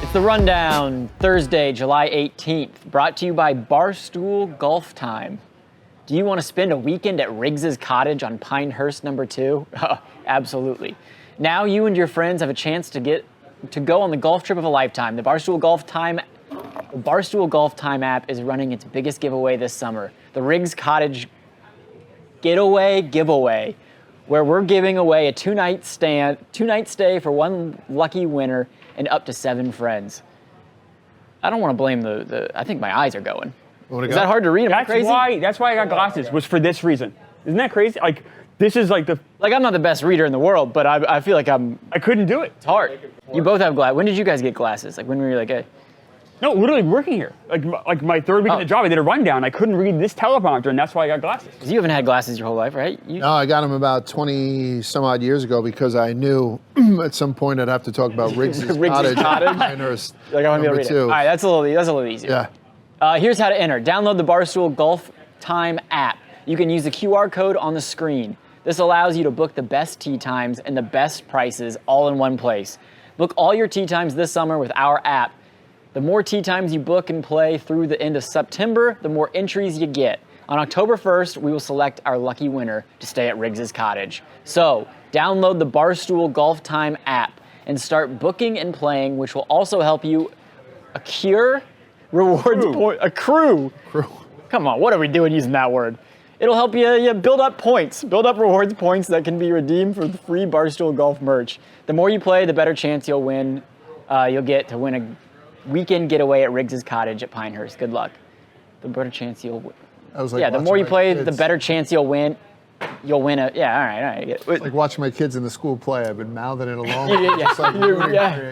It's the Rundown, Thursday, July 18th, brought to you by Barstool Golf Time. Do you want to spend a weekend at Riggs's Cottage on Pinehurst No. 2? Absolutely. Now you and your friends have a chance to go on the golf trip of a lifetime. The Barstool Golf Time app is running its biggest giveaway this summer, the Riggs Cottage Getaway Giveaway, where we're giving away a two-night stay for one lucky winner and up to 7 friends. I don't want to blame I think my eyes are going. Is that hard to read? Am I crazy? That's why I got glasses, was for this reason. Isn't that crazy? Like, this is like I'm not the best reader in the world, but I feel like I couldn't do it. It's hard. You both have glasses. When did you guys get glasses? Like, when were you like, hey? No, literally working here. Like my third week in the job, I did a rundown. I couldn't read this teleprompter, and that's why I got glasses. Because you haven't had glasses your whole life, right? No, I got them about 20 some odd years ago because I knew at some point I'd have to talk about Riggs's Cottage. Pinehurst, like, I want to be able to read it. All right, that's a little easier. Yeah. Here's how to enter. Download the Barstool Golf Time app. You can use the QR code on the screen. This allows you to book the best tee times and the best prices all in one place. Book all your tee times this summer with our app. The more tee times you book and play through the end of September, the more entries you get. On October 1st, we will select our lucky winner to stay at Riggs's Cottage. So, download the Barstool Golf Time app and start booking and playing, which will also help you accrue rewards points. Accrue. Come on, what are we doing using that word? It'll help you build up points, build up rewards points that can be redeemed for the free Barstool Golf merch. The more you play, the better chance you'll win. You'll get to win a weekend getaway at Riggs's Cottage at Pinehurst. Good luck. The better chance you'll win. The more you play, the better chance you'll win. You'll win a, all right. It's like watching my kids in the school play. I've been mouthing it along.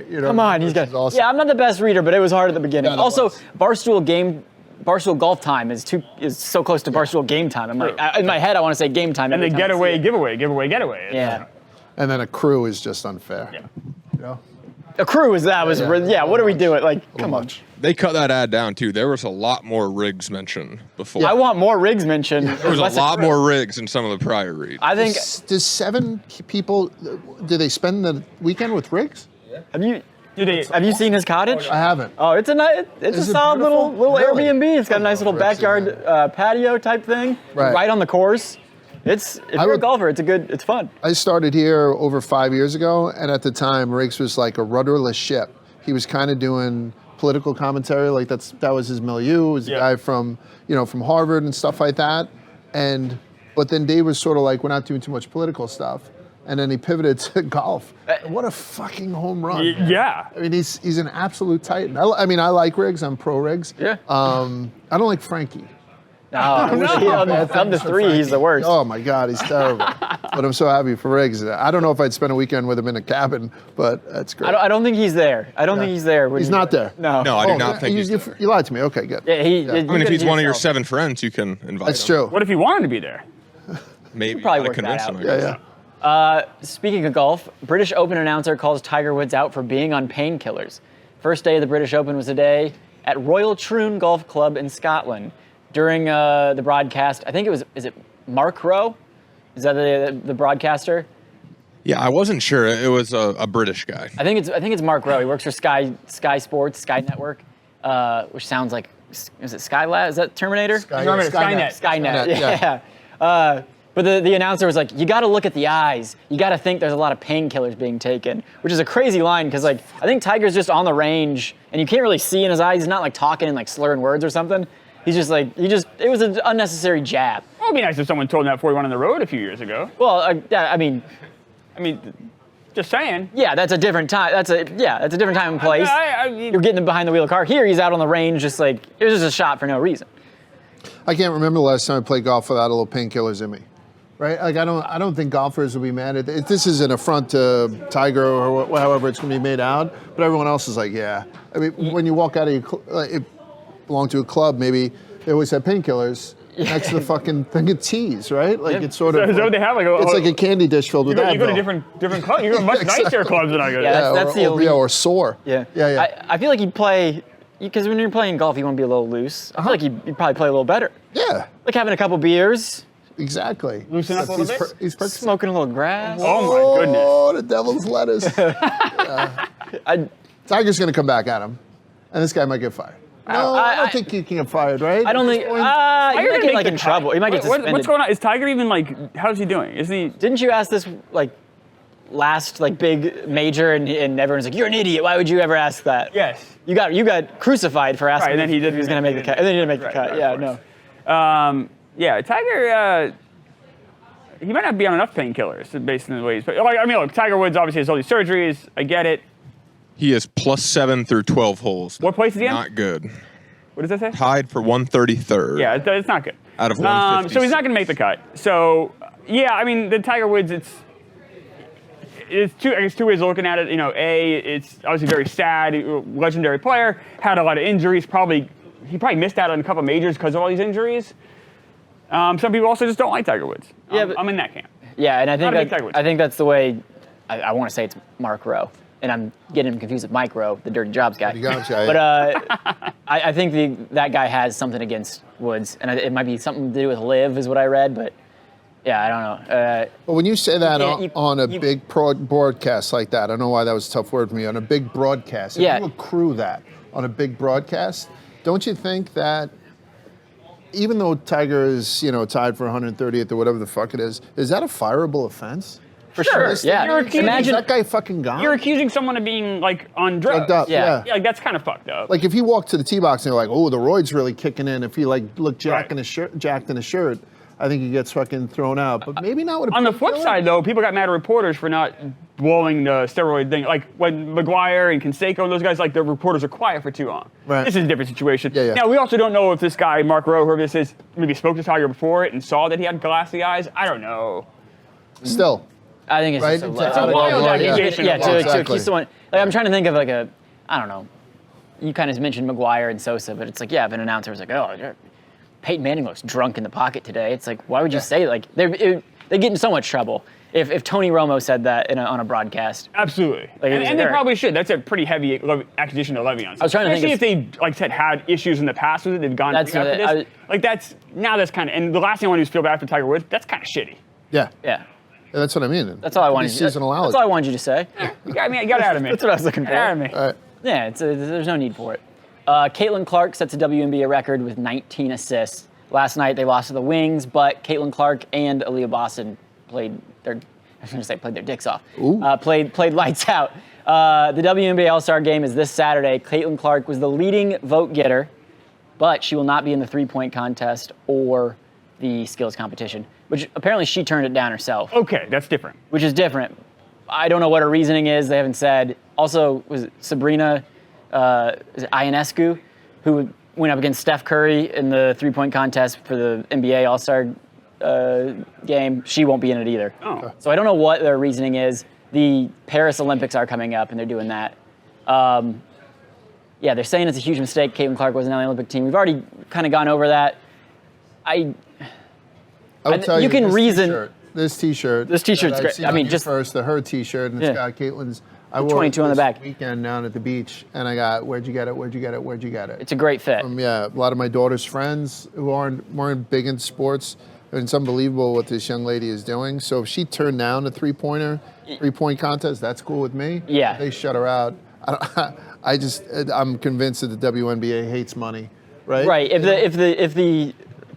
Come on, he's got. Awesome. Yeah, I'm not the best reader, but it was hard at the beginning. Yeah, also, Barstool Golf Time is so close to Barstool Game Time. I'm like, in my head, I want to say Game Time. And the getaway. Yeah. And then a crew is just unfair. Yeah. You know? A crew what are we doing? Like, come on. They cut that ad down, too. There was a lot more Riggs mentioned before. Yeah. I want more Riggs mentioned. There was a lot more Riggs in some of the prior reads. I think. Does 7 people, do they spend the weekend with Riggs? Have you seen his cottage? I haven't. Oh, it's a solid little really? Airbnb. It's got a nice little backyard patio type thing. Right on the course. If you're a golfer, it's fun. I started here over 5 years ago, and at the time, Riggs was like a rudderless ship. He was kind of doing political commentary, like that was his milieu. He was a guy from Harvard and stuff like that. But then Dave was sort of like, we're not doing too much political stuff. And then he pivoted to golf. What a fucking home run. Yeah. I mean, he's an absolute titan. I like Riggs. I'm pro Riggs. Yeah. I don't like Frankie. Of the 3, he's the worst. Oh my God, he's terrible. But I'm so happy for Riggs. I don't know if I'd spend a weekend with him in a cabin, but that's great. I don't think he's there. He's not there. No. No, I do not think he's there. You lied to me. Okay, good. Yeah, if he's one of your 7 friends, you can invite him. That's true. What if he wanted to be there? Maybe. Probably gotta work that convince out. him. Yeah. Speaking of golf, British Open announcer calls Tiger Woods out for being on painkillers. First day of the British Open was today at Royal Troon Golf Club in Scotland. During the broadcast, I think is it Mark Rowe? Is that the broadcaster? Yeah, I wasn't sure. It was a British guy. I think it's Mark Rowe. He works for Sky Sports, Sky Network, which sounds like, is it Skylab? Is that Terminator? Skynet. Yeah. But the announcer was like, you got to look at the eyes. You got to think there's a lot of painkillers being taken, which is a crazy line because I think Tiger's just on the range and you can't really see in his eyes. He's not like talking and like slurring words or something. He's just like, it was an unnecessary jab. Well, it'd be nice if someone told him that before he went on the road a few years ago. Well, I mean, just saying. Yeah, that's a different time. That's a different time and place. You're getting behind the wheel of a car. Here, he's out on the range, just like, it was just a shot for no reason. I can't remember the last time I played golf without a little painkillers in me. Right? Like, I don't think golfers will be mad at it. This is an affront to Tiger or however it's going to be made out, but everyone else is like, yeah. I mean, when you walk out of belong to a club, maybe they always have painkillers next to the fucking thing of teas, right? Like it's sort of. So they have it's like a candy dish filled with Advil. You go to different clubs. You go to much nicer clubs than I go to. Yeah, that's the elite. Or sore. Yeah. I feel like you'd play, because when you're playing golf, you want to be a little loose. I feel like you'd probably play a little better. Yeah. like having a couple beers. Exactly. Loosen up a little bit? He's smoking a little grass. Oh my goodness. Oh, the devil's lettuce. Tiger's going to come back at him, and this guy might get fired. No, I don't think he can get fired, right? I don't think. He might get like in trouble. He might get suspended. What's going on? Is Tiger even like? How's he doing? Is he? Didn't you ask this like last like big major, and everyone's like, "You're an idiot. Why would you ever ask that?" Yes. You got crucified for asking. Right, and then he if he was going to make the cut, and then he didn't make the cut. Right, Yeah, no. Yeah, Tiger. He might not be on enough painkillers based on the way he's. But like, I mean, look, Tiger Woods obviously has all these surgeries. I get it. He is +7 through 12 holes. What place is he in? Not good. What does that say? Tied for 133rd. Yeah, it's not good. Out of 150. So he's not going to make the cut. So yeah, I mean, the Tiger Woods, it's two ways of looking at it. You know, it's obviously very sad. Legendary player, had a lot of injuries. He probably missed out on a couple of majors because of all these injuries. Some people also just don't like Tiger Woods. Yeah, but, I'm in that camp. Yeah, and I think that's the way. I want to say it's Mark Rowe, and I'm getting him confused with Mike Rowe, the Dirty Jobs guy. But I think that guy has something against Woods, and it might be something to do with Liv, is what I read. But yeah, I don't know. But when you say that on a big broadcast like that, I don't know why that was a tough word for me. On a big broadcast, if you accrue that on a big broadcast, don't you think that? Even though Tiger is, tied for 130th or whatever the fuck it is that a fireable offense? For sure, yeah. Imagine that guy fucking gone. You're accusing someone of being like on drugs. Drugged up, yeah. Like that's kind of fucked up. Like if he walked to the tee box and they're like, "Oh, the roid's really kicking in." If he like looked jacked in his shirt, I think he gets fucking thrown out. But maybe not with a on the flip side, though, people got mad at reporters for not blowing the steroid thing. Like when McGuire and Canseco and those guys, like the reporters are quiet for too long. Right. This is a different situation. Yeah. Now, we also don't know if this guy, Mark Rowe, whoever this is, maybe spoke to Tiger before it and saw that he had glassy eyes. I don't know. Still. I think it's right? just It's a wild accusation. Yeah, to exactly. accuse someone. Like, I'm trying to think of like I don't know. You kind of mentioned McGuire and Sosa, but it's like, yeah, if an announcer was like, "Oh, Peyton Manning looks drunk in the pocket today," it's like, why would you say like they get in so much trouble if Tony Romo said that on a broadcast? Absolutely, and they probably should. That's a pretty heavy accusation to levy on. I was trying to think if they like said had issues in the past with it, they've gone after this. That's kind of, and the last thing I want to do is feel bad for Tiger Woods. That's kind of shitty. Yeah. Yeah. That's what I mean. That's all I wanted. That's all I wanted you to say. You got it out of me. That's what I was looking for. Get out of me. All right. Yeah, there's no need for it. Caitlin Clark sets a WNBA record with 19 assists. Last night they lost to the Wings, but Caitlin Clark and Aaliyah Boston played their dicks off. Played lights out. The WNBA All-Star Game is this Saturday. Caitlin Clark was the leading vote getter, but she will not be in the three-point contest or the skills competition, which apparently she turned it down herself. Okay, that's different. Which is different. I don't know what her reasoning is. They haven't said. Also, was it Sabrina Ionescu, who went up against Steph Curry in the three-point contest for the NBA All-Star game. She won't be in it either. Oh. So I don't know what their reasoning is. The Paris Olympics are coming up, and they're doing that. They're saying it's a huge mistake. Caitlin Clark wasn't on the Olympic team. We've already kind of gone over that. I'll tell you, can reason. This T-shirt. This T-shirt's great. I mean, just first her T-shirt, and it's got Caitlin's. I wore 22 on the back. Weekend down at the beach, and I got, "Where'd you get it? Where'd you get it? Where'd you get it?" It's a great fit. A lot of my daughter's friends who weren't big in sports, and it's unbelievable what this young lady is doing. So if she turned down the three-point contest, that's cool with me. Yeah. They shut her out. I'm convinced that the WNBA hates money, right? Right. If the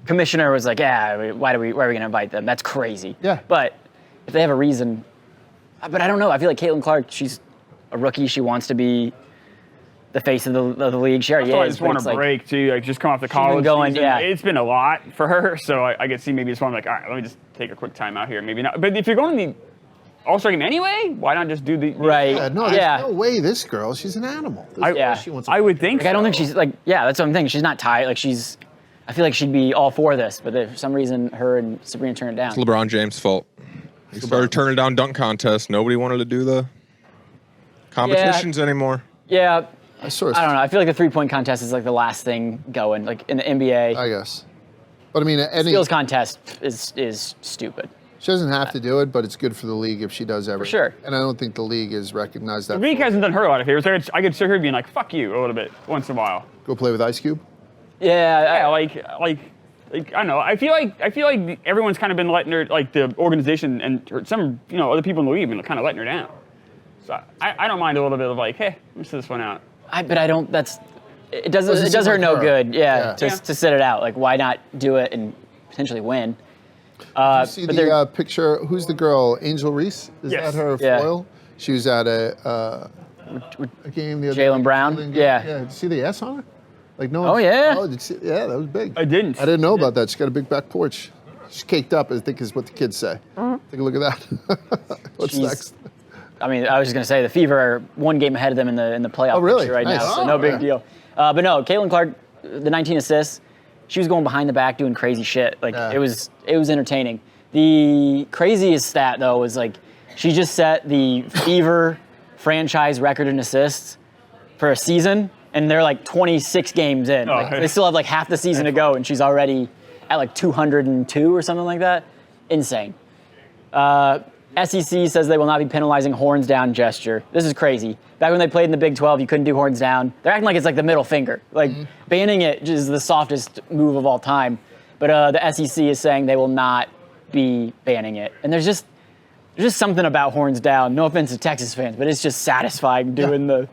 commissioner was like, "Yeah, why are we going to invite them?" That's crazy. Yeah. But if they have a reason, but I don't know. I feel like Caitlin Clark, she's a rookie. She wants to be the face of the league. She already is. I just want to break too. Like just come off the college going, season. yeah. It's been a lot for her, so I could see maybe this one like, all right, let me just take a quick time out here. Maybe not. But if you're going to the All-Star game anyway, why not just do the right? Yeah, there's no way this girl. She's an animal. I would think. I don't think she's like. Yeah, that's what I'm thinking. She's not tied. Like I feel like she'd be all for this, but for some reason, her and Sabrina turned it down. It's LeBron James' fault. He started turning down dunk contests. Nobody wanted to do the competitions anymore. Yeah. I don't know. I feel like the three-point contest is like the last thing going, like in the NBA. I guess. But I mean, skills contest is stupid. She doesn't have to do it, but it's good for the league if she does everything. For sure. And I don't think the league has recognized that. The league hasn't done her a lot of favors. I could sit here being like, fuck you a little bit once in a while. Go play with Ice Cube? Yeah, like I don't know. I feel like everyone's kind of been letting her, like the organization and some other people in the league have been kind of letting her down. So I don't mind a little bit of like, hey, let me sit this one out. But I don't. It does Doesn't seem her like no her. good. Yeah. To sit it out. Like, why not do it and potentially win? You see the picture? Who's the girl? Angel Reese? Is Yes. that her Yeah. foil? She was at a game the other Jaylen night. Brown? Jaylen- Yeah. Did you see the S on her? Like no. Oh, yeah? Oh, did you see? Yeah, that was big. I didn't. I didn't know about that. She's got a big back porch. She's caked up, I think is what the kids say. Take a look at that. What's She's- next? I mean, I was just gonna say the Fever are one game ahead of them in the playoff Oh, really? picture right Nice. now, so Oh, no big yeah. deal. But no, Caitlin Clark, the 19 assists, she was going behind the back doing crazy shit. Like Yeah. it was entertaining. The craziest stat though was like she just set the Fever franchise record in assists for a season, and they're like 26 games in. Like, hey. they still have like half the season to go, and she's already at like 202 or something like that. Insane. SEC says they will not be penalizing horns down gesture. This is crazy. Back when they played in the Big 12, you couldn't do horns down. They're acting like it's like the middle finger. Like banning it is the softest move of all time. But the SEC is saying they will not be banning it. And there's just something about horns down. No offense to Texas fans, but it's just satisfying doing the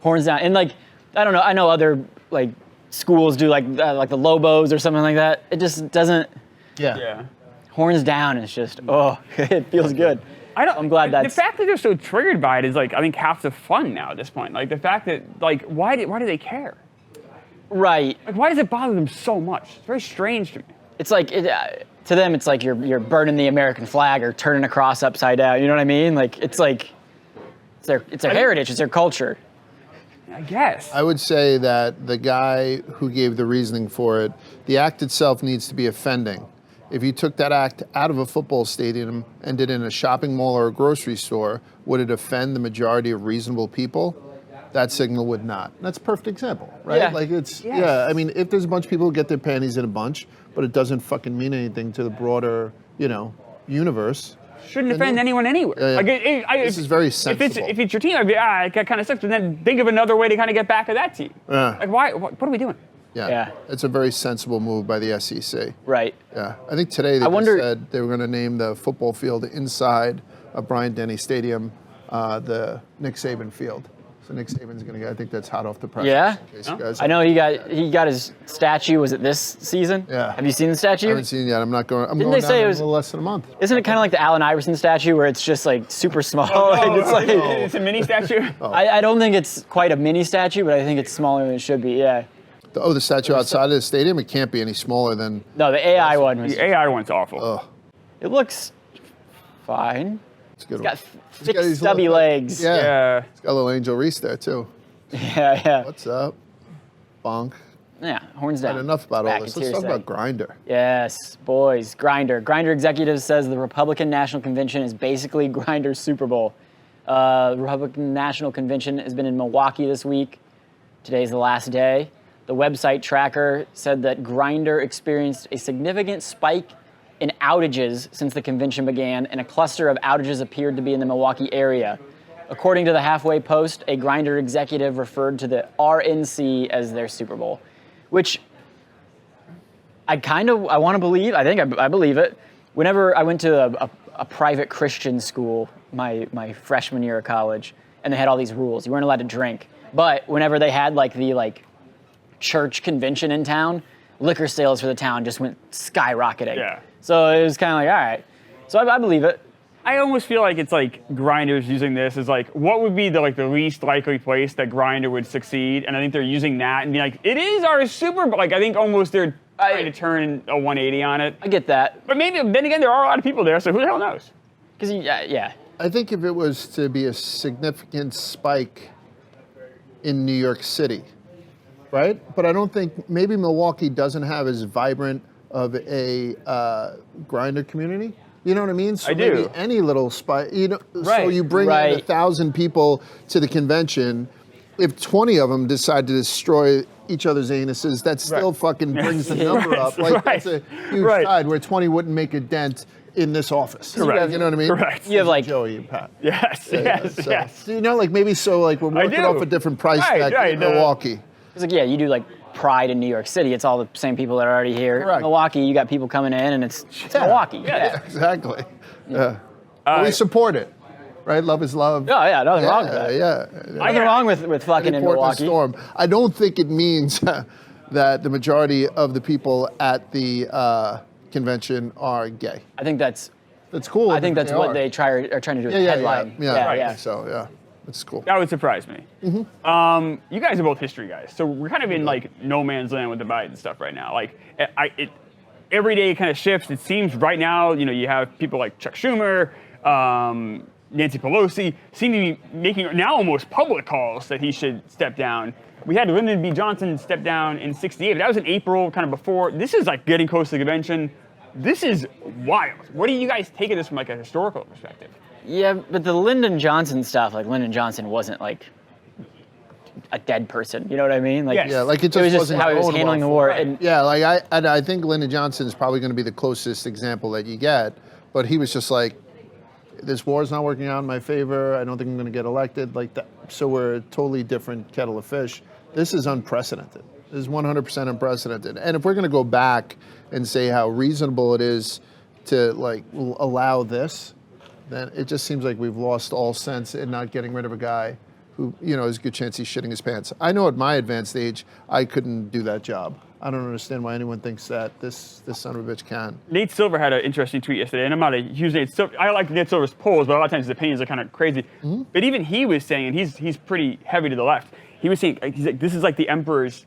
horns down. And like, I don't know. I know other like schools do like the Lobos or something like that. It just doesn't. Yeah. Horns down, and it's just, it feels good. I'm glad The that's. fact that they're so triggered by it is like, I think half the fun now at this point. Like the fact that like, why do they care? Right. Like, why does it bother them so much? It's very strange to me. It's like, to them, it's like you're burning the American flag or turning a cross upside down. You know what I mean? Like, it's their heritage, it's their culture. I guess. I would say that the guy who gave the reasoning for it, the act itself needs to be offending. If you took that act out of a football stadium and did it in a shopping mall or a grocery store, would it offend the majority of reasonable people? That signal would not. That's a perfect example, right? Yeah. Like it's, Yes. yeah, I mean, if there's a bunch of people who get their panties in a bunch, but it doesn't fucking mean anything to the broader, universe. Shouldn't offend anyone anywhere. Yeah, yeah. Like, This is very If sensible. it's your team, I'd be, it kind of sucks. But then think of another way to kind of get back at that team. Yeah. Like, why? What are we doing? Yeah. It's a very sensible move by the SEC. Right. Yeah, I think today they wonder- just said they were going to name the football field inside of Bryant-Denny Stadium the Nick Saban Field. So Nick Saban's going to get. I think that's hot off the press. Yeah? In case you guys I know he got his statue. Was it this season? Yeah. Have you seen the I statue? haven't seen it yet. I'm not going. I'm Didn't going they down say in it a was- little less than a month. Isn't it kind of like the Allen Iverson statue where it's just like super small? Like, it's like, It's a mini statue. I don't think it's quite a mini statue, but I think it's smaller than it should be. Yeah. The statue outside of the stadium. It can't be any smaller than. No, the AI one was. The AI one's awful. Oh, It looks fine. it's a good. It's got one. thick, got these stubby little- legs. Yeah. Yeah. It's got a little Angel Reese there too. Yeah. What's up, Bonk? Yeah. Horns down. And enough about Back all this. in Let's talk Tuesday. about Grindr. Yes, boys. Grindr. Grindr executive says the Republican National Convention is basically Grindr's Super Bowl. The Republican National Convention has been in Milwaukee this week. Today's the last day. The website tracker said that Grindr experienced a significant spike in outages since the convention began, and a cluster of outages appeared to be in the Milwaukee area. According to the Halfway Post, a Grindr executive referred to the RNC as their Super Bowl, which I want to believe. I think I believe it. Whenever I went to a private Christian school my freshman year of college, and they had all these rules. You weren't allowed to drink. But whenever they had the church convention in town, liquor sales for the town just went skyrocketing. Yeah. So it was kind of like, all right. So I believe it. I almost feel like it's like Grindr's using this as like, what would be the least likely place that Grindr would succeed? And I think they're using that and being like, it is our Super Bowl. Like, I think almost they're trying to turn a 180 on it. I get that. But maybe, then again, there are a lot of people there, so who the hell knows? Because, yeah. I think if it was to be a significant spike in New York City, right? But I don't think, maybe Milwaukee doesn't have as vibrant of a Grindr community. You know what I mean? So I do. Maybe any little spike, so Right. you bring in Right. 1,000 people to the convention. If 20 of them decide to destroy each other's anuses, that still fucking brings the number up. Like, that's a huge Right. side where 20 wouldn't make a dent in this office. Correct. You know what I mean? Correct. You have like, Joey and Pat. Yes, yes, So, yes. so, maybe we're working do. off a different price Right, tag right, in Milwaukee. it's like, yeah, you do like Pride in New York City. It's all the same people that are already here. Correct. Milwaukee, you got people coming in, and it's Milwaukee. Yeah. Exactly. Yeah. But we support it, right? Love is love. Oh yeah, nothing wrong with that. Yeah. Nothing wrong with fucking in Portland Milwaukee. Storm. I don't think it means that the majority of the people at the convention are gay. I think that's cool. I think that's what they are trying to do with the headline. Yeah. So yeah, it's cool. That would surprise me. You guys are both history guys, so we're kind of in like no man's land with the Biden stuff right now. Like, every day it kind of shifts. It seems right now, you have people like Chuck Schumer, Nancy Pelosi seem to be making now almost public calls that he should step down. We had Lyndon B. Johnson step down in '68. That was in April, kind of before. This is like getting close to the convention. This is wild. What do you guys take of this from like a historical perspective? Yeah, but the Lyndon Johnson stuff, like Lyndon Johnson wasn't like a dead person. You know what I mean? Like, Yes. Yeah, like it was just wasn't how he was owned handling the well war. for- And Yeah, like I think Lyndon Johnson is probably going to be the closest example that you get, but he was just like, this war is not working out in my favor. I don't think I'm going to get elected. Like that. So we're a totally different kettle of fish. This is unprecedented. This is 100% unprecedented. And if we're going to go back and say how reasonable it is to like allow this, then it just seems like we've lost all sense in not getting rid of a guy who, there's a good chance he's shitting his pants. I know at my advanced age, I couldn't do that job. I don't understand why anyone thinks that this son of a bitch can. Nate Silver had an interesting tweet yesterday, and I'm not a huge Nate Silver. I like Nate Silver's polls, but a lot of times his opinions are kind of crazy. But even he was saying, and he's pretty heavy to the left. He was saying, he's like, this is like the emperor's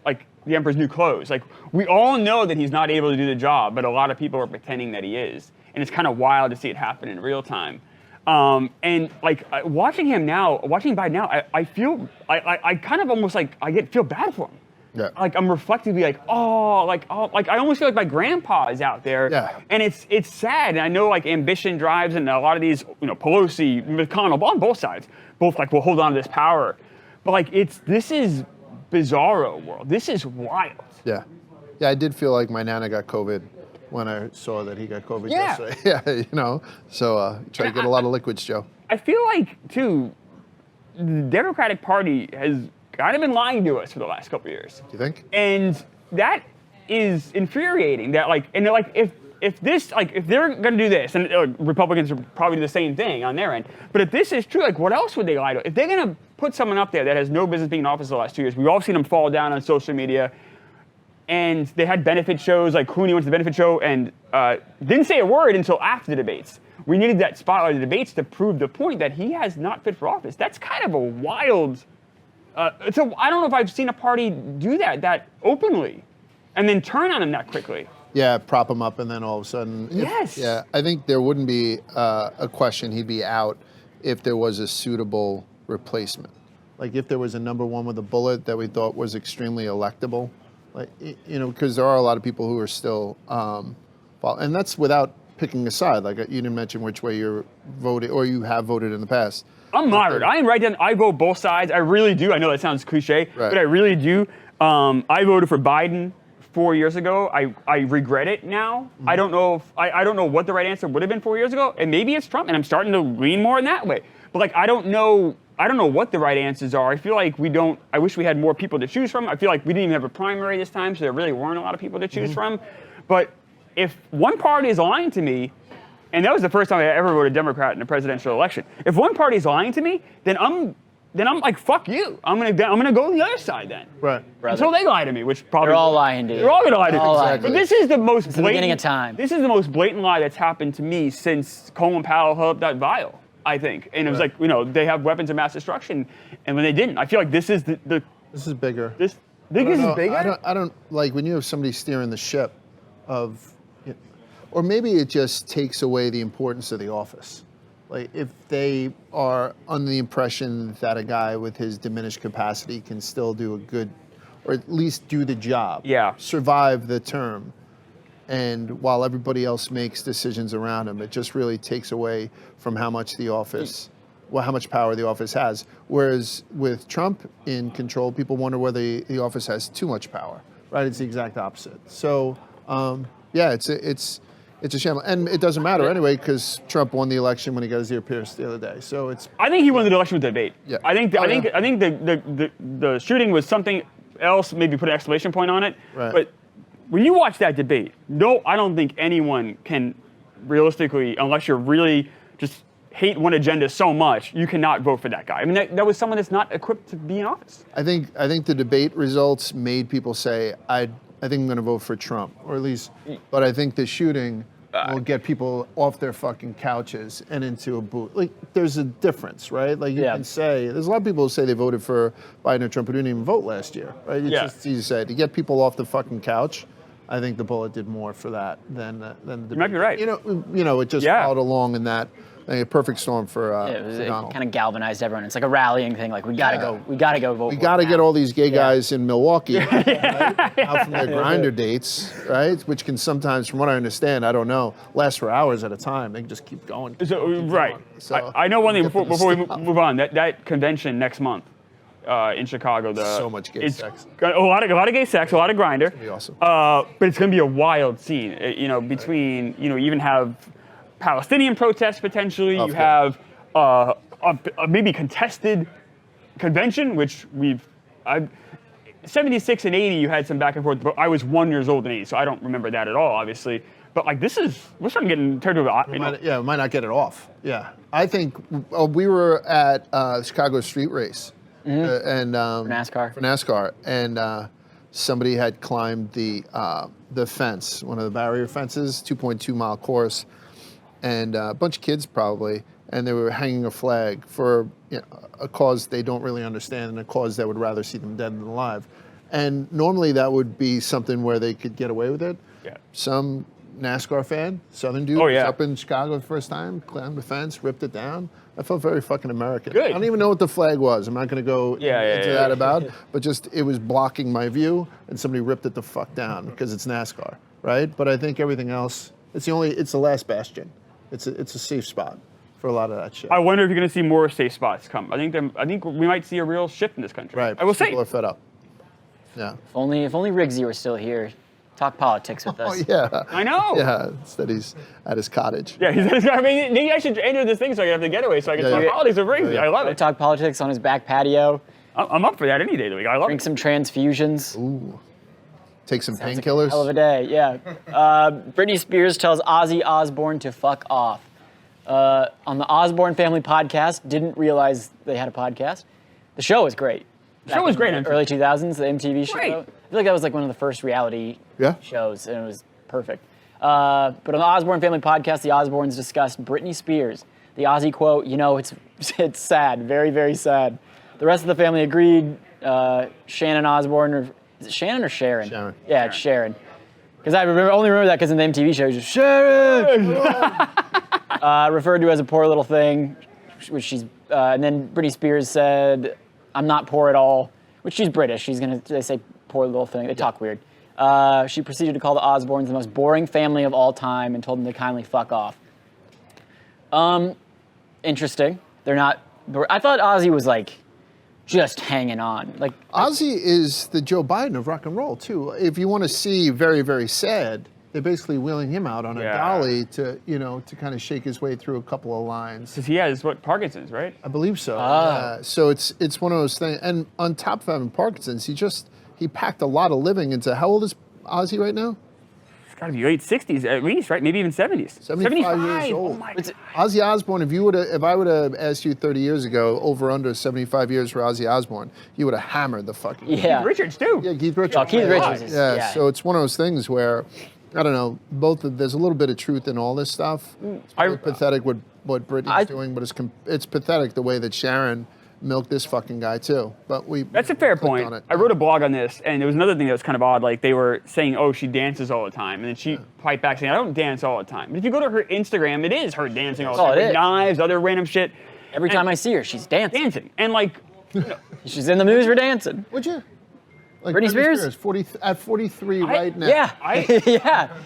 new clothes. Like, we all know that he's not able to do the job, but a lot of people are pretending that he is, and it's kind of wild to see it happen in real time. And like watching Biden now, I feel I kind of almost like feel bad for him. Yeah. Like I'm reflectively like I almost feel like my grandpa is out there. Yeah. And it's sad. And I know like ambition drives, and a lot of these, Pelosi, McConnell, on both sides, both like will hold on to this power. But like this is bizarro world. This is wild. Yeah. Yeah, I did feel like my Nana got COVID when I saw that he got COVID yesterday. Yeah, So try to get a lot of liquids, Joe. I feel like, too, the Democratic Party has kind of been lying to us for the last couple of years. Do you think? And that is infuriating. That if they're going to do this, and Republicans are probably do the same thing on their end, but if this is true, like what else would they lie to? If they're going to put someone up there that has no business being in office the last 2 years, we've all seen them fall down on social media, and they had benefit shows, like Clooney went to the benefit show and didn't say a word until after the debates. We needed that spotlight of the debates to prove the point that he has not fit for office. That's kind of a wild. I don't know if I've seen a party do that openly, and then turn on him that quickly. Yeah, prop him up, and then all of a sudden. Yes. Yeah, I think there wouldn't be a question he'd be out if there was a suitable replacement. Like if there was a number one with a bullet that we thought was extremely electable. Like, because there are a lot of people who are still, and that's without picking a side. Like you didn't mention which way you're voting, or you have voted in the past. I'm moderate. I am right down. I vote both sides. I really do. I know that sounds cliche, but I really do. I voted for Biden 4 years ago. I regret it now. I don't know if I don't know what the right answer would have been 4 years ago, and maybe it's Trump, and I'm starting to lean more in that way. But like I don't know what the right answers are. I feel like I wish we had more people to choose from. I feel like we didn't even have a primary this time, so there really weren't a lot of people to choose from. But if one party is lying to me, and that was the first time I ever voted Democrat in a presidential election, if one party is lying to me, then I'm like, fuck you. I'm gonna go to the other side then. Right. Until they lie to me, which probably they're all lying, dude. They're all gonna lie to me. Exactly. But this is the most blatant. beginning of time. This is the most blatant lie that's happened to me since Colin Powell held up that vial, I think. And it was like, they have weapons of mass destruction, and when they didn't, I feel like this is the This is bigger. this is bigger. I don't like when you have somebody steering the ship of, or maybe it just takes away the importance of the office. Like if they are under the impression that a guy with his diminished capacity can still do a good, or at least do the job, survive the term, and while everybody else makes decisions around him, it just really takes away from how much the office, how much power the office has. Whereas with Trump in control, people wonder whether the office has too much power. Right? It's the exact opposite. So it's a shame, and it doesn't matter anyway because Trump won the election when he got his ear pierced the other day. So it's. I think he won the election with the debate. Yeah. I think the shooting was something else. Maybe put an exclamation point on it. Right. But when you watch that debate, I don't think anyone can realistically, unless you're really just hate one agenda so much, you cannot vote for that guy. I mean, that was someone that's not equipped to be in office. I think the debate results made people say, I think I'm going to vote for Trump, or at least, but I think the shooting will get people off their fucking couches and into a booth. Like, there's a difference, right? Like, you can say, there's a lot of people who say they voted for Biden or Trump who didn't even vote last year, right? It's just easy to say. To get people off the fucking couch, I think the bullet did more for that than the debate. You might be right. You know, it just followed along in that. A perfect storm for It Donald. kind of galvanized everyone. It's like a rallying thing. Like, we gotta go vote. We got to get all these gay guys in Milwaukee right? out from their Grindr dates, right? Which can sometimes, from what I understand, I don't know, last for hours at a time. They can just keep going. Right. So, I know one thing before we move on. That convention next month in Chicago. So much gay sex. A lot of gay sex, a lot of Grindr. It's gonna be awesome. But it's going to be a wild scene. Between you even have Palestinian protests potentially. You have a maybe contested convention, which 76 and 80, you had some back and forth, but I was 1 year old in 80, so I don't remember that at all, obviously. But like, we're starting getting turned to we might not get it off. Yeah, I think we were at Chicago street race and For NASCAR, and somebody had climbed the fence, one of the barrier fences, 2.2 mile course. And a bunch of kids probably, and they were hanging a flag for a cause they don't really understand and a cause that would rather see them dead than alive. And normally that would be something where they could get away with it. Yeah. Some NASCAR fan, Southern dude, was up in Chicago the first time, climbed the fence, ripped it down. I felt very fucking American. Good. I don't even know what the flag was. I'm not going to go into that about, but just it was blocking my view, and somebody ripped it the fuck down because it's NASCAR, right? But I think everything else, it's the last bastion. It's a safe spot for a lot of that shit. I wonder if you're going to see more safe spots come. I think we might see a real shift in this country. Right. I will say. People are fed up. Yeah. If only Riggsy were still here. Talk politics with us. Oh yeah. I know. Yeah. Instead he's at his cottage. Yeah, maybe I should enter this thing so I can have the getaway so I can talk politics with Riggsy. I love it. Talk politics on his back patio. I'm up for that any day of the week. I love Drink it. some transfusions. Ooh. Take some Sounds like a painkillers. hell of a day, yeah. Britney Spears tells Ozzy Osbourne to fuck off. On the Osbourne Family Podcast, didn't realize they had a podcast. The show was great. The show was great. In the early 2000s, the MTV show. Great. I feel like that was like one of the first reality shows, and it was perfect. But on the Osbourne Family Podcast, the Osbournes discussed Britney Spears. The Ozzy quote, it's sad, very, very sad. The rest of the family agreed. Shannon Osbourne, or is it Shannon or Sharon? Sharon. Yeah, it's Sharon. Because I only remember that because in the MTV show, just Sharon! Referred to as a poor little thing, which she's, and then Britney Spears said, I'm not poor at all, which she's British. They say poor little thing. They talk weird. She proceeded to call the Osbournes the most boring family of all time and told them to kindly fuck off. Interesting. They're not, I thought Ozzy was like, just hanging on. Like Ozzy is the Joe Biden of rock and roll too. If you want to see very, very sad, they're basically wheeling him out on a dolly to kind of shake his way through a couple of lines. Because he has Parkinson's, right? I believe so. So it's one of those things. And on top of having Parkinson's, he packed a lot of living into. How old is Ozzy right now? It's got to be late 60s at least, right? Maybe even 70s. 75 years old. Oh my God. Ozzy Osbourne. If I would have asked you 30 years ago, over under 75 years for Ozzy Osbourne, you would have hammered the fucking. Yeah. Keith Richards too. Yeah, Keith Richards. Oh, Keith Richards is, yeah. So it's one of those things where, I don't know. There's a little bit of truth in all this stuff. It's really pathetic what Britney's doing, but it's pathetic the way that Sharon milked this fucking guy too. But that's a fair point. I wrote a blog on this, and there was another thing that was kind of odd. Like they were saying, "Oh, she dances all the time," and then she piped back saying, "I don't dance all the time." But if you go to her Instagram, it is her dancing all the time with knives, other random shit. Every time I see her, she's dancing. And like, she's in the news for dancing. Would you? Like Britney Spears? 40 at 43 right now. Yeah.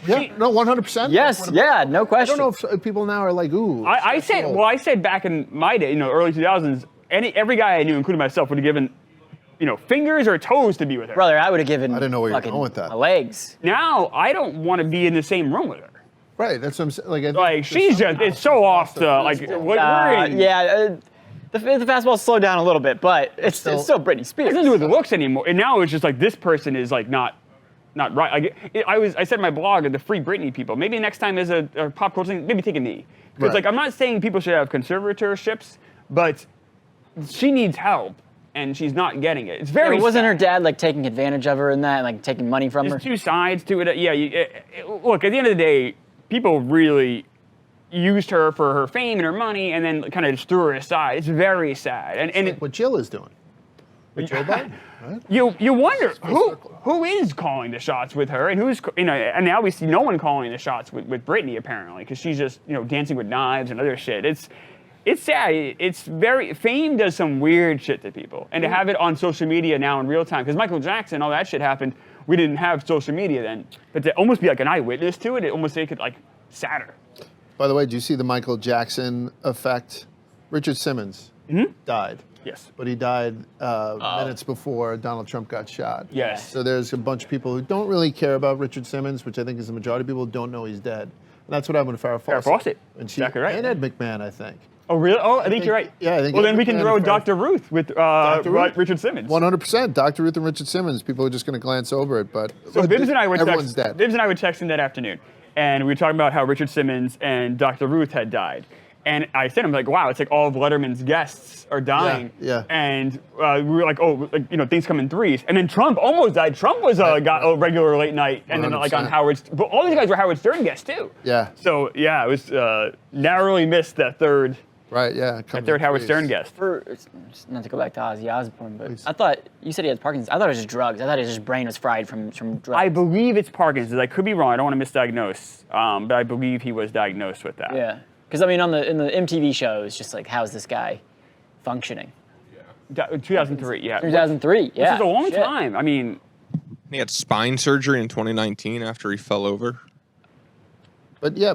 Yeah. No, 100%. Yes. Yeah. No question. I don't know if people now are like, ooh. I said back in my day, early 2000s, every guy I knew, including myself, would have given, fingers or toes to be with her. Brother, I would have given. I didn't know where you were going with that. My legs. Now I don't want to be in the same room with her. Right. That's what I'm saying. Like she's it's so off the we're in. Yeah. The fastball slowed down a little bit, but it's still Britney Spears. It doesn't do with the looks anymore. And now it's just like this person is like not right. I said in my blog, the free Britney people. Maybe next time as a pop culture thing, maybe take a knee. Because Right. like I'm not saying people should have conservatorships, but she needs help and she's not getting it. It's very. Wasn't her sad. dad like taking advantage of her in that, and, like taking money from her? There's two sides to it. Yeah, look, at the end of the day, people really used her for her fame and her money, and then kind of just threw her aside. It's very sad. And Like what Jill is doing. With Joe Biden, right? you wonder who is calling the shots with her, and who's and now we see no one calling the shots with Britney apparently, because she's just dancing with knives and other shit. It's sad. It's very fame does some weird shit to people, and to have it on social media now in real time, because Michael Jackson, all that shit happened. We didn't have social media then, but to almost be like an eyewitness to it, it almost make it like sadder. By the way, do you see the Michael Jackson effect? Richard Simmons died. Yes. But he died minutes before Donald Trump got shot. Yes. So there's a bunch of people who don't really care about Richard Simmons, which I think is the majority of people who don't know he's dead. And that's what happened to Farrah Fawcett. Farrah Fawcett. And she, Exactly right. And Ed McMahon, I think. Oh really? Oh, I think you're right. Yeah, I think. Well, Ed then we can McMahon throw and Dr. Ruth with Ruth. Richard Simmons. 100%. Dr. Ruth and Richard Simmons. People are just going to glance over it, but So Bibbs and I were everyone's dead. Bibbs and I were texting that afternoon, and we were talking about how Richard Simmons and Dr. Ruth had died. And I said, I'm like, wow, it's like all of Letterman's guests are dying. Yeah. And we were like, oh, things come in threes. And then Trump almost died. Trump was got a regular late night, and then like on 100%. Howard's. But all these guys were Howard Stern guests too. Yeah. So yeah, it was narrowly missed that third Right, yeah. Howard Stern guest. Not to go back to Ozzy Osbourne, but I thought you said he had Parkinson's. I thought it was just drugs. I thought his brain was fried from drugs. I believe it's Parkinson's. I could be wrong. I don't want to misdiagnose, but I believe he was diagnosed with that. Yeah, because I mean, in the MTV show, it's just like, how's this guy functioning? 2003, yeah. 2003, yeah. This is a long shit. time. I mean, He had spine surgery in 2019 after he fell over. But yeah,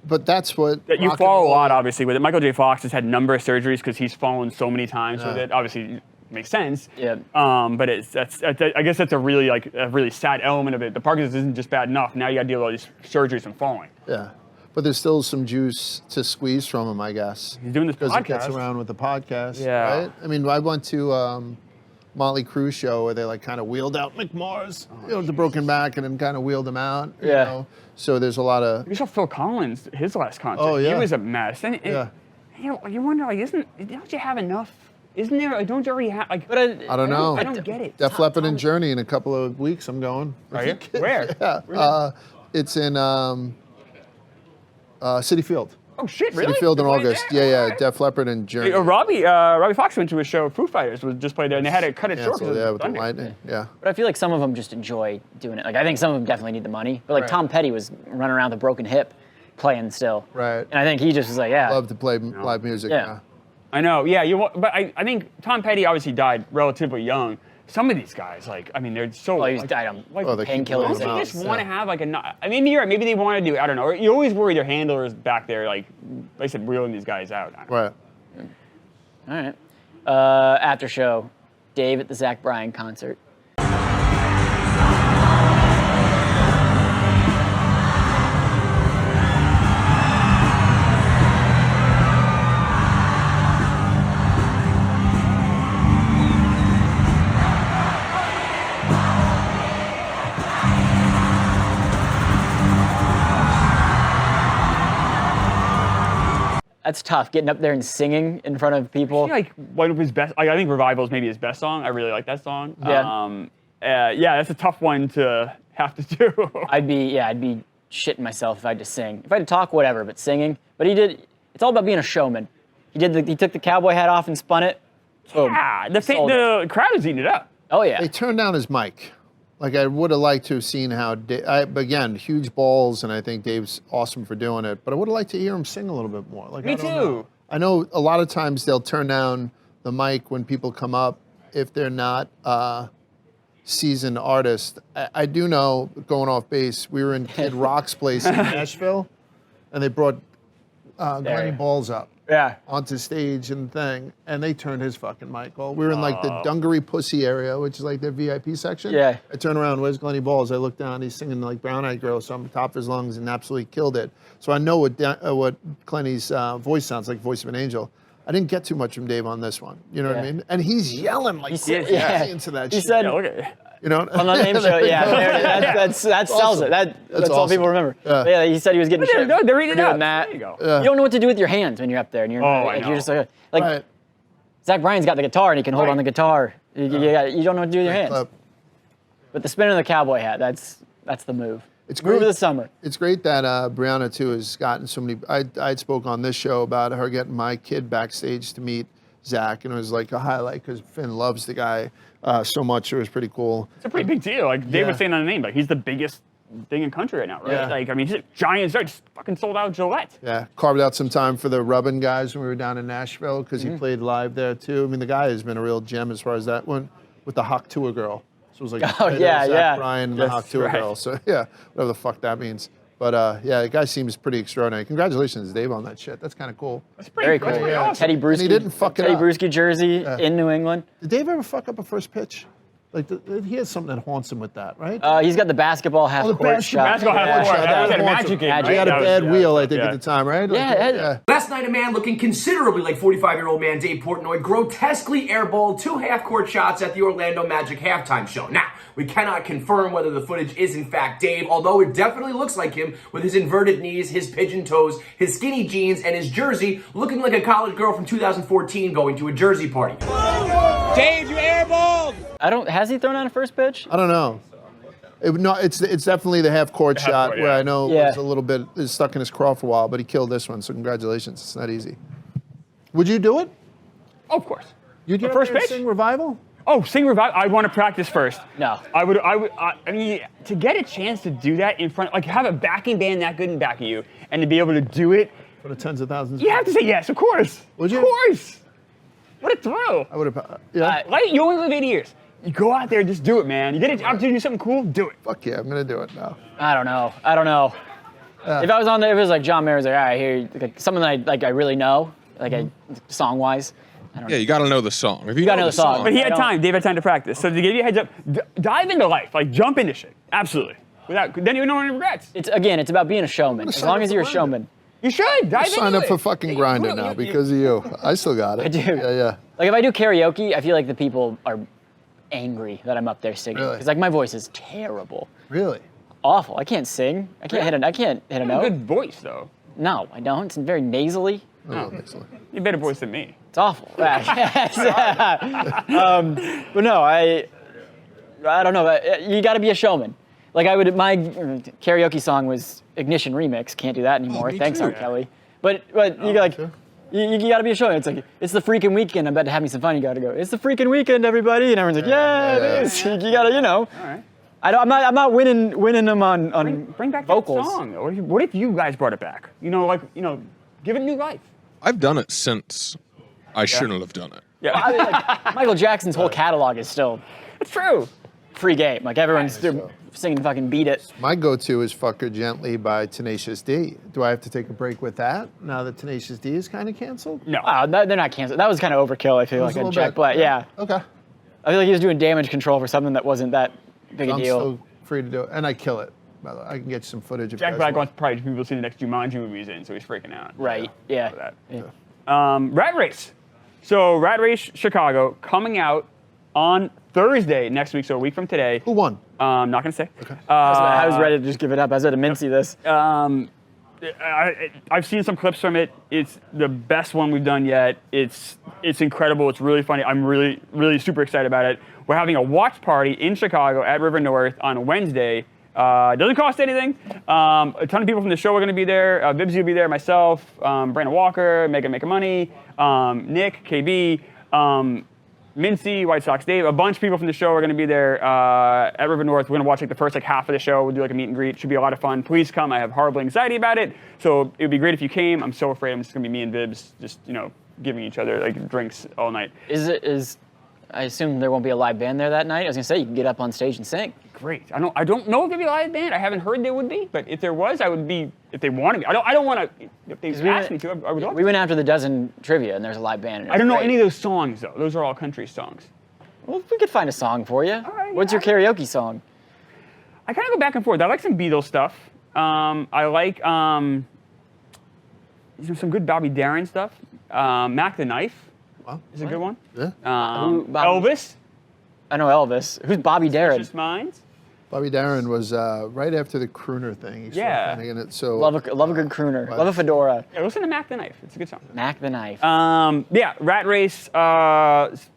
but that's what. you rock and fall a roll- lot, obviously, with it. Michael J. Fox has had a number of surgeries because he's fallen so many times with Yeah. it. Obviously, makes sense. Yeah. But I guess that's a really sad element of it. The Parkinson's isn't just bad enough. Now you got to deal with all these surgeries and falling. Yeah. But there's still some juice to squeeze from him, I guess. He's doing this because he gets podcast. around with the podcast, Yeah. right? I mean, I went to Motley Crue show where they like kind of wheeled out McMars, the broken back, and then kind of wheeled him out. You Yeah. know? So there's a lot of. You saw Phil Collins, his last concert. Oh, yeah. He was a mess. And Yeah. you wonder, like, don't you have enough? Isn't there? Like, don't you already have? Like, But I don't know. I don't get it. Def Leppard and Journey in a couple of weeks. I'm going. Are you? Where? Yeah. It's in City Field. Oh shit! Really? City Field in They played August. there? Yeah, All yeah. right. Def Leppard and Journey. Robbie Fox went to a show. Foo Fighters was just played there, and they had to cut it short. Canceled, 'cause yeah, of with the Thunder. lightning. Yeah. I feel like some of them just enjoy doing it. Like I think some of them definitely need the money. But like Right. Tom Petty was running around with a broken hip, playing still. Right. And I think he just was like, yeah. Love to play live music. Yeah. Yeah. I know. Yeah, but I think Tom Petty obviously died relatively young. Some of these guys, like, I mean, they're so. Well, he was died on Oh, they keep painkillers. blowing Don't they them out. just want to have like I mean, you're right. Maybe they want to do. I don't know. Or you always worry their handlers back there, like I said, wheeling these guys out. I don't know. Right. All right. After show, Dave at the Zach Bryan concert. That's tough, getting up there and singing in front of people. Like one of his best. I think Revival is maybe his best song. I really like that song. Yeah. Yeah, that's a tough one to have to do. I'd be shitting myself if I had to sing. If I had to talk, whatever, but singing. But he did. It's all about being a showman. He took the cowboy hat off and spun it. Boom. Yeah, Sold the crowd is eating it up. Oh yeah. They turned down his mic. Like I would have liked to have seen how. Again, huge balls, and I think Dave's awesome for doing it. But I would have liked to hear him sing a little bit more. Like Me I don't too. know. I know a lot of times they'll turn down the mic when people come up if they're not seasoned artists. I do know, going off base, we were in Kid Rock's place in Nashville, and they brought Glenny Balls up. Yeah. Onto stage and thing, and they turned his fucking mic off. We were in like the Dungaree Pussy area, which is like their VIP section. Yeah. I turn around, where's Glenny Balls? I look down, he's singing like Brown Eyed Girl, so I'm top of his lungs and absolutely killed it. So I know what Glenny's voice sounds like, voice of an angel. I didn't get too much from Dave on this one. You know what I Yeah. mean? And he's yelling like said- crazy into that He shit. said, Yeah, look at it. You know? on the name show, yeah, that sells awesome. it. That's all awesome. people remember. Yeah. But yeah, he said he was getting There you shit go. They're for eating doing up. that. There you go. Yeah. You don't know what to do with your hands when you're up there, and you're Oh, I like, know. you're just like Right. Zach Bryan's got the guitar and he can hold Right. on the guitar. You don't know what to do with your hands. Clip. But the spin of the cowboy hat, that's the move. It's Move of great. the summer. It's great that Brianna too has gotten so many. I spoke on this show about her getting my kid backstage to meet Zach, and it was like a highlight because Finn loves the guy so much. It was pretty cool. It's a pretty big deal. Like Dave was Yeah. saying on the name, like he's the biggest thing in country right now, right? Yeah. Like I mean, he's a giant star. Just fucking sold out Gillette. Yeah, carved out some time for the Rubbin guys when we were down in Nashville because he played live there too. I mean, the guy has been a real gem as far as that one with the Hawk Tour girl. So it was like Oh, yeah, Zach yeah. Bryan and the Yes, Hawk Tour right. girl. So yeah, whatever the fuck that means. But yeah, the guy seems pretty extraordinary. Congratulations, Dave, on that shit. That's kind of cool. That's pretty, Very that's cool. pretty Yeah. awesome. Teddy Bruschi. And he didn't fuck it Teddy up. Bruschi jersey in New England. Did Dave ever fuck up a first pitch? Like he has something that haunts him with that, right? He's got the basketball half Oh, the court shot. Basketball half Yeah. court. That was at a haunts Magic him. game. Magic. He had a That was- bad yeah, wheel, I think, yeah. at the time, right? Like, Yeah. Last night, a man looking considerably like 45-year-old man Dave Portnoy grotesquely airballed 2 half-court shots at the Orlando Magic halftime show. Now, we cannot confirm whether the footage is in fact Dave, although it definitely looks like him with his inverted knees, his pigeon toes, his skinny jeans, and his jersey looking like a college girl from 2014 going to a jersey party. Dave, you airballed! Has he thrown out a first pitch? I don't know. It's definitely the half court shot court, where yeah. I know Yeah. was a little bit is stuck in his craw for a while, but he killed this one. So congratulations. It's not easy. Would you do it? Oh, of course. You'd get The up first there and pitch? sing Revival? Oh, sing revival. I want to practice first. No. I mean, to get a chance to do that in front, like have a backing band that good in back of you, and to be able to do it, For the tens of thousands. you have to say yes, of course. Would you? Of course. What a thrill. I would have. Yeah. Like, you only live 80 years. You go out there, just do it, man. You get an opportunity to do something cool, do it. Fuck yeah, I'm gonna do it now. I don't know. If I was on there, if it was like John Mayer's like, all right, here, like something that I really know, like song wise. Yeah, you got to know the song. If you gotta know the song. But he I had don't- time. Dave had time to practice. So to give you a heads up, dive into life. Like, jump into shit. Absolutely. Then you don't have any regrets. It's about being a showman. As sign long up as for you're a Grindr. showman. You should. Dive into Sign up it. for fucking Grindr now because of you. I still got it. I do. Yeah. Like if I do karaoke, I feel like the people are angry that I'm up there singing. Really? Because like my voice is terrible. Really? Awful. I can't sing. I can't hit a note. Good voice, though. No, I don't. It's very nasally. Oh, excellent. You have better voice than me. It's awful. But no, I don't know. You got to be a showman. Like my karaoke song was Ignition Remix. Can't do that anymore. me Thanks, too. R. Kelly. But you got like. You got to be a showman. It's like, it's the freaking weekend. I'm about to have me some fun. You got to go, it's the freaking weekend, everybody. And everyone's like, yeah, it is. You got to, All right. I'm not winning them on Bring back vocals. that song. What if you guys brought it back? Give it new life. I've done it since I shouldn't have done it. Yeah. I mean, like, Michael Jackson's whole catalog is still It's true. free game. Like everyone's still singing fucking Beat It. My go-to is "Fuck Her Gently" by Tenacious D. Do I have to take a break with that now that Tenacious D is kind of canceled? No. They're not canceled. That was kind of overkill, I feel was like, a on little Jack bit. Black. Yeah. Okay. I feel like he was doing damage control for something that wasn't that big a I'm deal. still free to do it, and I kill it. By the way, I can get you some footage. If you Jack guys Black want. wants probably people to see the next Jumanji movie he's in, so he's freaking out. Right, yeah. For that. Yeah. Rat Race. So Rat Race Chicago coming out on Thursday next week, so a week from today. Who won? Not gonna say. Okay. I was ready to just give it up. I was ready to mincy this. I've seen some clips from it. It's the best one we've done yet. It's incredible. It's really funny. I'm really, really super excited about it. We're having a watch party in Chicago at River North on Wednesday. It doesn't cost anything. A ton of people from the show are going to be there. Vibsy will be there, myself, Brandon Walker, Mega Money, Nick, KB, Mincy, White Sox Dave. A bunch of people from the show are going to be there at River North. We're going to watch like the first half of the show. We'll do like a meet and greet. Should be a lot of fun. Please come. I have horrible anxiety about it, so it would be great if you came. I'm so afraid I'm just going to be me and Vibs just giving each other like drinks all night. I assume there won't be a live band there that night. I was gonna say you can get up on stage and sing. Great. I don't know if there'd be a live band. I haven't heard there would be, but if there was, I would be. If they wanted me, I don't want to. If they asked me to, I would love We to. went after the dozen trivia, and there's a live band. And I don't know great. any of those songs though. Those are all country songs. Well, we could find a song for you. right, What's yeah. your karaoke song? I kind of go back and forth. I like some Beatles stuff. I like some good Bobby Darin stuff. Mac the Knife Wow. is a good one. Yeah. Elvis. I know Elvis. Who's Bobby Darin? Just Minds. Bobby Darin was right after the crooner thing. He started Yeah. kinda getting it, so Love a good crooner. Love a fedora. Yeah, listen to Mac the Knife. It's a good song. Mac the Knife. Yeah, Rat Race.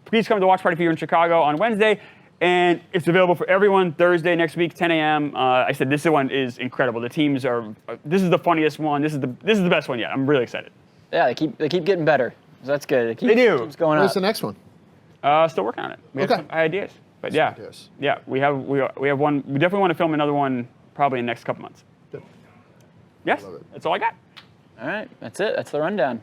Please come to Watch Party for you in Chicago on Wednesday. And it's available for everyone Thursday next week, 10 a.m. I said this one is incredible. The teams are. This is the funniest one. This is the best one yet. I'm really excited. Yeah, they keep getting better. So that's good. They do. Keeps going what's up. the next one? Still working on it. We have Okay. some ideas, but yeah, ideas. yeah, we have one. We definitely want to film another one probably in the next couple months. Good. Yes, Love it. that's all I got. All right, that's it. That's the rundown.